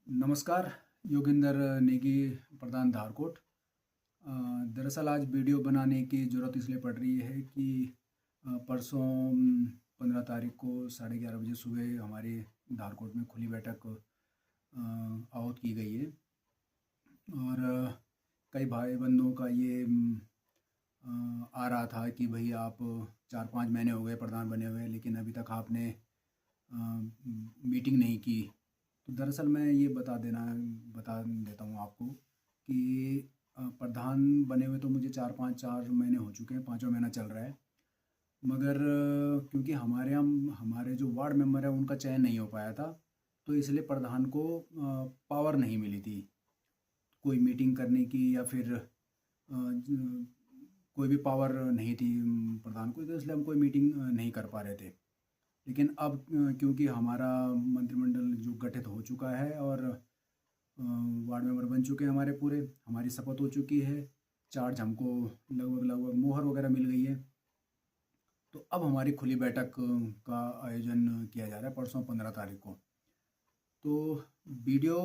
नमस्कार। योगिंदर नेगी, प्रधान धारकोट। दरअसल आज वीडियो बनाने की ज़रूरत इसलिए पड़ रही है कि परसों 15 तारीख को 11:30 बजे सुबह हमारे धारकोट में खुली बैठक आहूत की गई है। और कई भाई बंधुओं का ये आ रहा था कि भाई आप 4-5 महीने हो गए प्रधान बने हुए, लेकिन अभी तक आपने मीटिंग नहीं की। तो दरअसल मैं ये बता देता हूँ आपको कि प्रधान बने हुए तो मुझे 4 महीने हो चुके हैं, 5वां महीना चल रहा है। मगर क्योंकि हमारे यहाँ हमारे जो वार्ड मेंबर है उनका चयन नहीं हो पाया था, तो इसलिए प्रधान को पावर नहीं मिली थी कोई मीटिंग करने की, या फिर कोई भी पावर नहीं थी प्रधान को, तो इसलिए हम कोई मीटिंग नहीं कर पा रहे थे। लेकिन अब क्योंकि हमारा मंत्रिमंडल जो गठित हो चुका है और वार्ड मेंबर बन चुके हैं हमारे पूरे, हमारी शपथ हो चुकी है, चार्ज हमको लगभग लगभग मोहर वगैरह मिल गई है, तो अब हमारी खुली बैठक का आयोजन किया जा रहा है परसों 15 तारीख को। तो वीडियो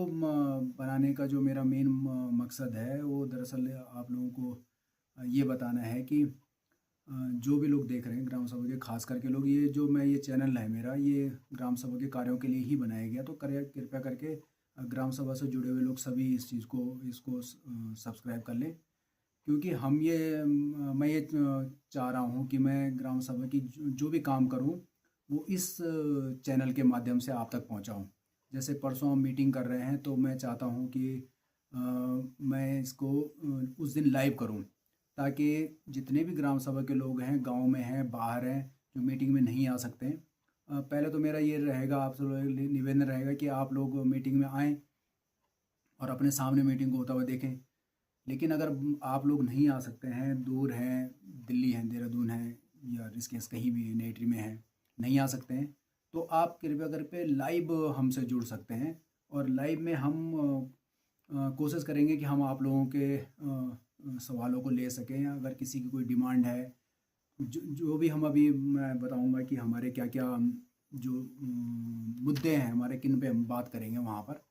बनाने का जो मेरा मेन मकसद है वो दरअसल आप लोगों को ये बताना है कि जो भी लोग देख रहे हैं ग्राम सभा के, खास करके लोग, ये चैनल है मेरा, ये ग्राम सभा के कार्यों के लिए ही बनाया गया। तो कृपया करके ग्राम सभा से जुड़े हुए लोग सभी इसको सब्सक्राइब कर लें, क्योंकि मैं ये चाह रहा हूँ कि मैं ग्राम सभा की जो भी काम करूँ वो इस चैनल के माध्यम से आप तक पहुँचाऊँ। जैसे परसों हम मीटिंग कर रहे हैं, तो मैं चाहता हूँ कि मैं इसको उस दिन लाइव करूँ, ताकि जितने भी ग्राम सभा के लोग हैं, गांव में हैं, बाहर हैं, जो मीटिंग में नहीं आ सकते हैं, पहले तो मेरा ये रहेगा, आपसे निवेदन रहेगा कि आप लोग मीटिंग में आएँ और अपने सामने मीटिंग को होता हुआ देखें। लेकिन अगर आप लोग नहीं आ सकते हैं, दूर हैं, दिल्ली हैं, देहरादून हैं, या ऋषिकेश कहीं भी नेटरी में हैं, नहीं आ सकते हैं, तो आप कृपया करके लाइव हमसे जुड़ सकते हैं। और लाइव में हम कोशिश करेंगे कि हम आप लोगों के सवालों को ले सकें। अगर किसी की कोई डिमांड है, जो भी हम अभी मैं बताऊंगा कि हमारे क्या क्या जो मुद्दे हैं हमारे, किन पे हम बात करेंगे, वहाँ पर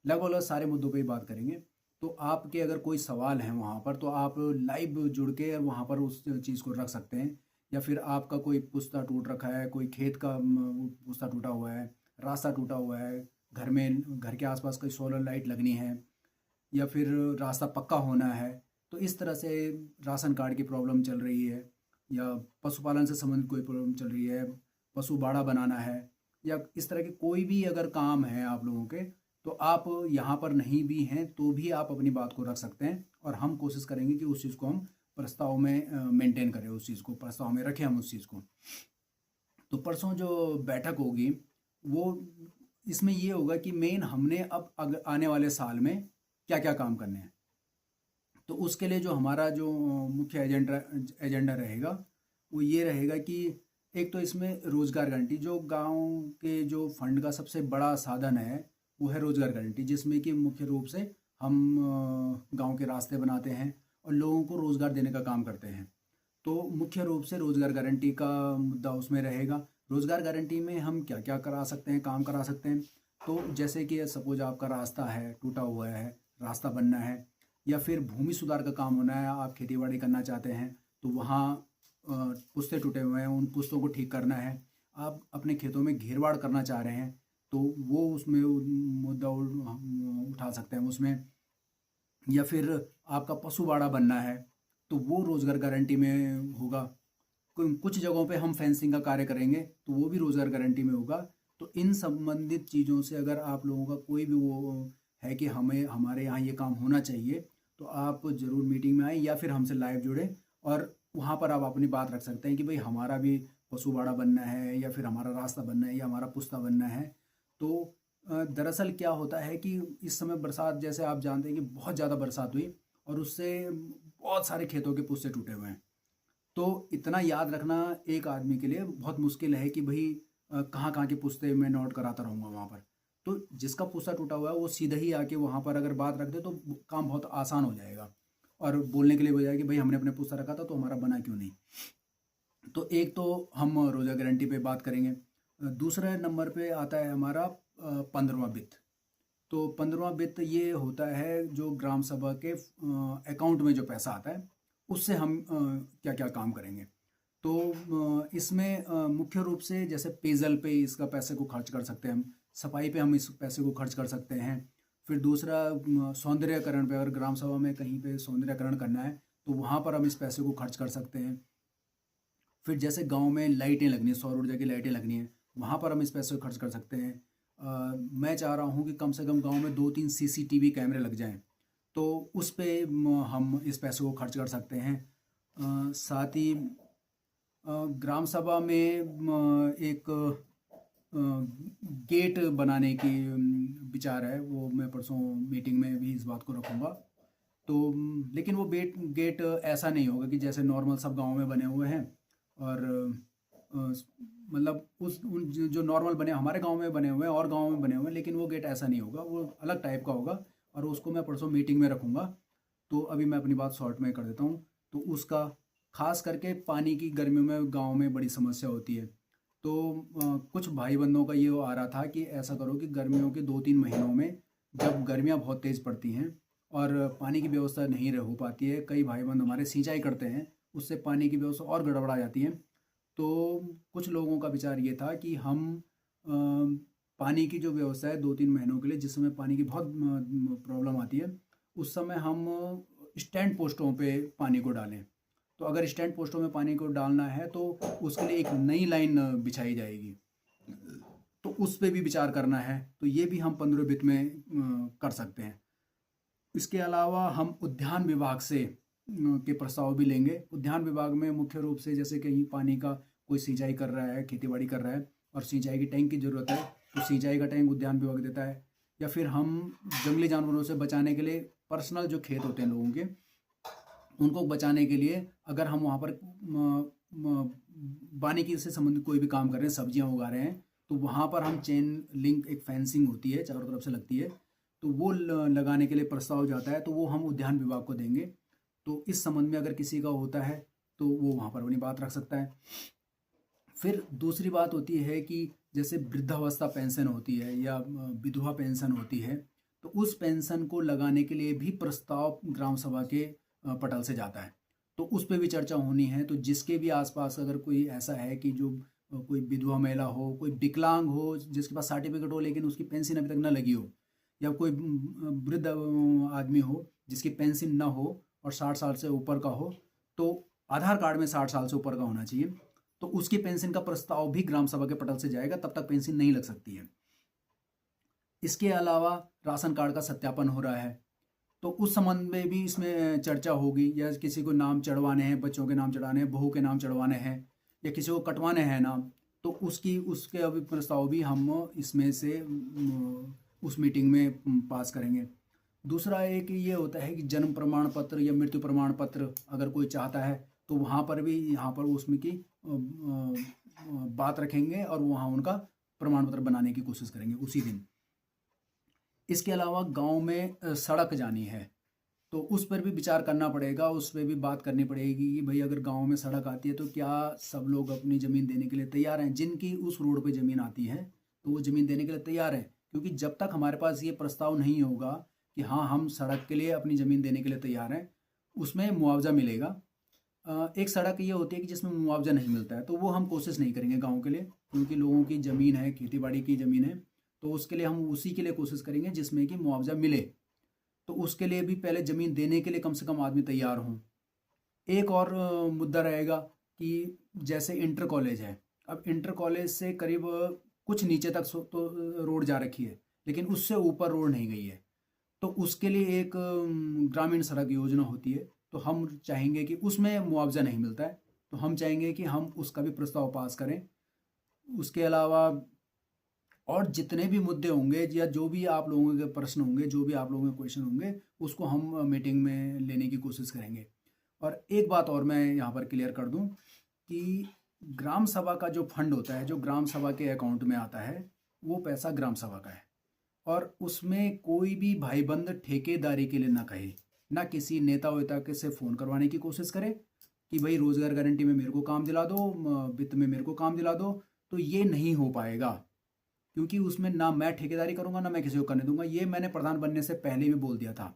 लगभग लगभग सारे मुद्दों पे ही बात करेंगे। तो आपके अगर कोई सवाल हैं वहाँ पर, तो आप लाइव जुड़ के वहाँ पर उस चीज़ को रख सकते हैं। या फिर आपका कोई पुस्ता टूट रखा है, कोई खेत का पुस्ता टूटा हुआ है, रास्ता टूटा हुआ है, घर के आसपास कोई सोलर लाइट लगनी है, या फिर रास्ता पक्का होना है, तो इस तरह से राशन कार्ड की प्रॉब्लम चल रही है, या पशुपालन से संबंधित कोई प्रॉब्लम चल रही है, पशु बाड़ा बनाना है, या इस तरह के कोई भी अगर काम है आप लोगों के, तो आप यहाँ पर नहीं भी हैं तो भी आप अपनी बात को रख सकते हैं, और हम कोशिश करेंगे कि उस चीज़ को हम प्रस्ताव में मेंटेन करें, उस चीज़ को प्रस्ताव में रखें हम उस चीज़ को। तो परसों जो बैठक होगी वो इसमें ये होगा कि मेन हमने अब आने वाले साल में क्या क्या काम करने हैं। तो उसके लिए जो हमारा जो मुख्य एजेंडा रहेगा वो ये रहेगा कि एक तो इसमें रोजगार गारंटी, जो गांव के जो फंड का सबसे बड़ा साधन है वो है रोजगार गारंटी, जिसमें कि मुख्य रूप से हम गांव के रास्ते बनाते हैं और लोगों को रोजगार देने का काम करते हैं। तो मुख्य रूप से रोजगार गारंटी का मुद्दा उसमें रहेगा। रोजगार गारंटी में हम क्या क्या करा सकते हैं, काम करा सकते हैं। तो जैसे कि सपोज आपका रास्ता है, टूटा हुआ है, रास्ता बनना है, या फिर भूमि सुधार का काम होना है, आप खेतीबाड़ी करना चाहते हैं, तो वहाँ पुस्ते टूटे हुए हैं, उन पुस्तों को ठीक करना है, आप अपने खेतों में घेरवाड़ करना चाह रहे हैं, तो वो उसमें मुद्दा उठा सकते हैं उसमें। या फिर आपका पशु बाड़ा बनना है, तो वो रोज़गार गारंटी में होगा। कुछ जगहों पे हम फेंसिंग का कार्य करेंगे, तो वो भी रोज़गार गारंटी में होगा। तो इन संबंधित चीज़ों से अगर आप लोगों का कोई भी वो है कि हमें हमारे यहाँ ये काम होना चाहिए, तो आप ज़रूर मीटिंग में आएँ या फिर हमसे लाइव जुड़ें, और वहाँ पर आप अपनी बात रख सकते हैं कि भाई हमारा भी पशु बाड़ा बनना है, या फिर हमारा रास्ता बनना है, या हमारा पुस्ता बनना है। तो दरअसल क्या होता है कि इस समय बरसात, जैसे आप जानते हैं कि बहुत ज़्यादा बरसात हुई, और उससे बहुत सारे खेतों के पुस्ते टूटे हुए हैं। तो इतना याद रखना एक आदमी के लिए बहुत मुश्किल है कि भाई कहाँ कहाँ के पुस्ते मैं नोट कराता रहूँगा वहाँ पर। तो जिसका पुस्ता टूटा हुआ है वो सीधा ही आके वहाँ पर अगर बात रख दे तो काम बहुत आसान हो जाएगा, और बोलने के लिए बजाय कि भाई हमने अपने पुस्ता रखा था तो हमारा बना क्यों नहीं। तो एक तो हम रोज़ा गारंटी पे बात करेंगे। दूसरे नंबर पे आता है हमारा 15वां वित्त। तो 15वां वित्त ये होता है जो ग्राम सभा के अकाउंट में जो पैसा आता है उससे हम क्या क्या काम करेंगे। तो इसमें मुख्य रूप से जैसे पेयजल पे इसका पैसे को खर्च कर सकते हैं हम, सफाई पे हम इस पैसे को खर्च कर सकते हैं। फिर दूसरा सौंदर्यकरण पे, अगर ग्राम सभा में कहीं पे सौंदर्यकरण करना है तो वहाँ पर हम इस पैसे को खर्च कर सकते हैं। फिर जैसे गांव में लाइटें लगनी है, सौर ऊर्जा की लाइटें लगनी है, वहाँ पर हम इस पैसे को खर्च कर सकते हैं। मैं चाह रहा हूँ कि कम से कम गांव में 2-3 सीसीटीवी कैमरे लग जाएं, तो उस पे हम इस पैसे को खर्च कर सकते हैं। साथ ही ग्राम सभा में एक गेट बनाने की विचार है, वो मैं परसों मीटिंग में भी इस बात को रखूँगा। तो लेकिन वो गेट ऐसा नहीं होगा कि जैसे नॉर्मल सब गाँव में बने हुए हैं, और मतलब जो नॉर्मल बने हमारे गांव में बने हुए हैं और गांव में बने हुए हैं, लेकिन वो गेट ऐसा नहीं होगा, वो अलग टाइप का होगा, और उसको मैं परसों मीटिंग में रखूँगा। तो अभी मैं अपनी बात शॉर्ट में कर देता हूँ। तो उसका खास करके पानी की गर्मियों में गांव में बड़ी समस्या होती है। तो कुछ भाई बंधों का ये आ रहा था कि ऐसा करो कि गर्मियों के 2-3 महीनों में जब गर्मियाँ बहुत तेज़ पड़ती हैं और पानी की व्यवस्था नहीं रह हो पाती है, कई भाई बंध हमारे सिंचाई करते हैं, उससे पानी की व्यवस्था और गड़बड़ा जाती है। तो कुछ लोगों का विचार ये था कि हम पानी की जो व्यवस्था है 2-3 महीनों के लिए, जिस समय पानी की बहुत प्रॉब्लम आती है, उस समय हम स्टैंड पोस्टों पे पानी को डालें। तो अगर स्टैंड पोस्टों में पानी को डालना है तो उसके लिए एक नई लाइन बिछाई जाएगी, तो उस पे भी विचार करना है। तो ये भी हम 15 वित्त में कर सकते हैं। इसके अलावा हम उद्यान विभाग से के प्रस्ताव भी लेंगे। उद्यान विभाग में मुख्य रूप से जैसे कहीं पानी का कोई सिंचाई कर रहा है, खेतीबाड़ी कर रहा है और सिंचाई की टैंक की ज़रूरत है, तो सिंचाई का टैंक उद्यान विभाग देता है। या फिर हम जंगली जानवरों से बचाने के लिए पर्सनल जो खेत होते हैं लोगों के, उनको बचाने के लिए अगर हम वहाँ पर वानिकी से संबंधित कोई भी काम कर रहे हैं, सब्जियाँ उगा रहे हैं, तो वहाँ पर हम चेन लिंक, एक फेंसिंग होती है चारों तरफ से लगती है, तो वो लगाने के लिए प्रस्ताव जाता है, तो वो हम उद्यान विभाग को देंगे। तो इस संबंध में अगर किसी का होता है तो वो वहाँ पर अपनी बात रख सकता है। फिर दूसरी बात होती है कि जैसे वृद्धावस्था पेंशन होती है या विधवा पेंशन होती है, तो उस पेंशन को लगाने के लिए भी प्रस्ताव ग्राम सभा के पटल से जाता है, तो उस पर भी चर्चा होनी है। तो जिसके भी आसपास अगर कोई ऐसा है कि जो कोई विधवा महिला हो, कोई विकलांग हो, जिसके पास सर्टिफिकेट हो लेकिन उसकी पेंशन अभी तक ना लगी हो, या कोई वृद्ध आदमी हो जिसकी पेंशन ना हो और 60 साल से ऊपर का हो, तो आधार कार्ड में 60 साल से ऊपर का होना चाहिए, तो उसकी पेंशन का प्रस्ताव भी ग्राम सभा के पटल से जाएगा, तब तक पेंशन नहीं लग सकती है। इसके अलावा राशन कार्ड का सत्यापन हो रहा है, तो उस संबंध में भी इसमें चर्चा होगी। या किसी को नाम चढ़वाने हैं, बच्चों के नाम चढ़ाने हैं, बहू के नाम चढ़वाने हैं, या किसी को कटवाने हैं नाम, तो उसके अभी प्रस्ताव भी हम इसमें से उस मीटिंग में पास करेंगे। दूसरा एक ये होता है कि जन्म प्रमाण पत्र या मृत्यु प्रमाण पत्र अगर कोई चाहता है, तो वहाँ पर भी यहाँ पर उसमें की बात रखेंगे और वहाँ उनका प्रमाण पत्र बनाने की कोशिश करेंगे उसी दिन। इसके अलावा गांव में सड़क जानी है, तो उस पर भी विचार करना पड़ेगा, उस पर भी बात करनी पड़ेगी कि भाई अगर गांव में सड़क आती है तो क्या सब लोग अपनी ज़मीन देने के लिए तैयार हैं। जिनकी उस रोड पे ज़मीन आती है तो वो ज़मीन देने के लिए तैयार हैं, क्योंकि जब तक हमारे पास ये प्रस्ताव नहीं होगा कि हाँ हम सड़क के लिए अपनी ज़मीन देने के लिए तैयार हैं, उसमें मुआवजा मिलेगा। एक सड़क ये होती है कि जिसमें मुआवजा नहीं मिलता है, तो वो हम कोशिश नहीं करेंगे गाँव के लिए, क्योंकि लोगों की ज़मीन है, खेती बाड़ी की ज़मीन है, तो उसके लिए हम उसी के लिए कोशिश करेंगे जिसमें कि मुआवजा मिले। तो उसके लिए भी पहले ज़मीन देने के लिए कम से कम आदमी तैयार हों। एक और मुद्दा रहेगा कि जैसे इंटर कॉलेज है, अब इंटर कॉलेज से करीब कुछ नीचे तक तो रोड जा रखी है, लेकिन उससे ऊपर रोड नहीं गई है, तो उसके लिए एक ग्रामीण सड़क योजना होती है, तो हम चाहेंगे कि उसमें मुआवजा नहीं मिलता है, तो हम चाहेंगे कि हम उसका भी प्रस्ताव पास करें। उसके अलावा और जितने भी मुद्दे होंगे या जो भी आप लोगों के प्रश्न होंगे, जो भी आप लोगों के क्वेश्चन होंगे, उसको हम मीटिंग में लेने की कोशिश करेंगे। और एक बात और मैं यहाँ पर क्लियर कर दूँ कि ग्राम सभा का जो फंड होता है, जो ग्राम सभा के अकाउंट में आता है, वो पैसा ग्राम सभा का है, और उसमें कोई भी भाई बंद ठेकेदारी के लिए ना कहे, ना किसी नेता वेता के से फ़ोन करवाने की कोशिश करे कि भाई रोज़गार गारंटी में मेरे को काम दिला दो, वित्त में मेरे को काम दिला दो, तो ये नहीं हो पाएगा। क्योंकि उसमें ना मैं ठेकेदारी करूँगा ना मैं किसी को करने दूंगा। ये मैंने प्रधान बनने से पहले भी बोल दिया था।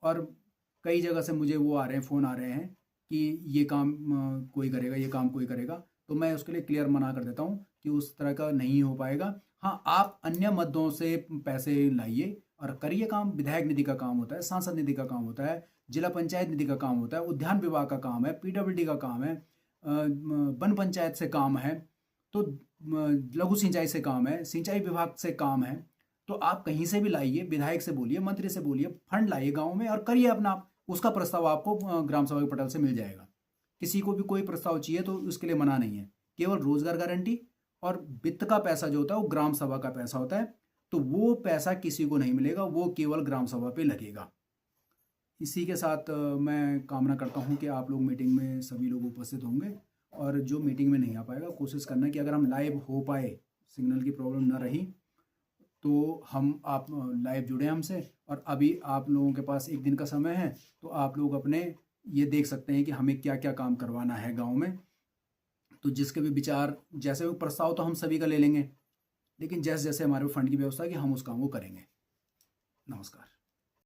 और कई जगह से मुझे वो आ रहे हैं, फ़ोन आ रहे हैं कि ये काम कोई करेगा, ये काम कोई करेगा। तो मैं उसके लिए क्लियर मना कर देता हूँ कि उस तरह का नहीं हो पाएगा। हाँ, आप अन्य मदों से पैसे लाइए और करिए काम। विधायक निधि का काम होता है, सांसद निधि का काम होता है, जिला पंचायत निधि का काम होता है, उद्यान विभाग का काम है, पीडब्ल्यूडी का काम है, वन पंचायत से काम है, तो लघु सिंचाई से काम है, सिंचाई विभाग से काम है। तो आप कहीं से भी लाइए, विधायक से बोलिए, मंत्री से बोलिए, फंड लाइए गांव में और करिए अपना। उसका प्रस्ताव आपको ग्राम सभा के पटल से मिल जाएगा। किसी को भी कोई प्रस्ताव चाहिए तो उसके लिए मना नहीं है। केवल रोजगार गारंटी और वित्त का पैसा जो होता है वो ग्राम सभा का पैसा होता है, तो वो पैसा किसी को नहीं मिलेगा, वो केवल ग्राम सभा पे लगेगा। इसी के साथ मैं कामना करता हूँ कि आप लोग मीटिंग में सभी लोग उपस्थित होंगे, और जो मीटिंग में नहीं आ पाएगा कोशिश करना कि अगर हम लाइव हो पाए, सिग्नल की प्रॉब्लम ना रही, तो हम आप लाइव जुड़े हमसे। और अभी आप लोगों के पास एक दिन का समय है, तो आप लोग अपने ये देख सकते हैं कि हमें क्या क्या काम करवाना है गांव में। तो जिसके भी विचार, जैसे भी प्रस्ताव तो हम सभी का ले लेंगे, लेकिन जैसे जैसे हमारे फंड की व्यवस्था है कि हम उस काम को करेंगे। नमस्कार।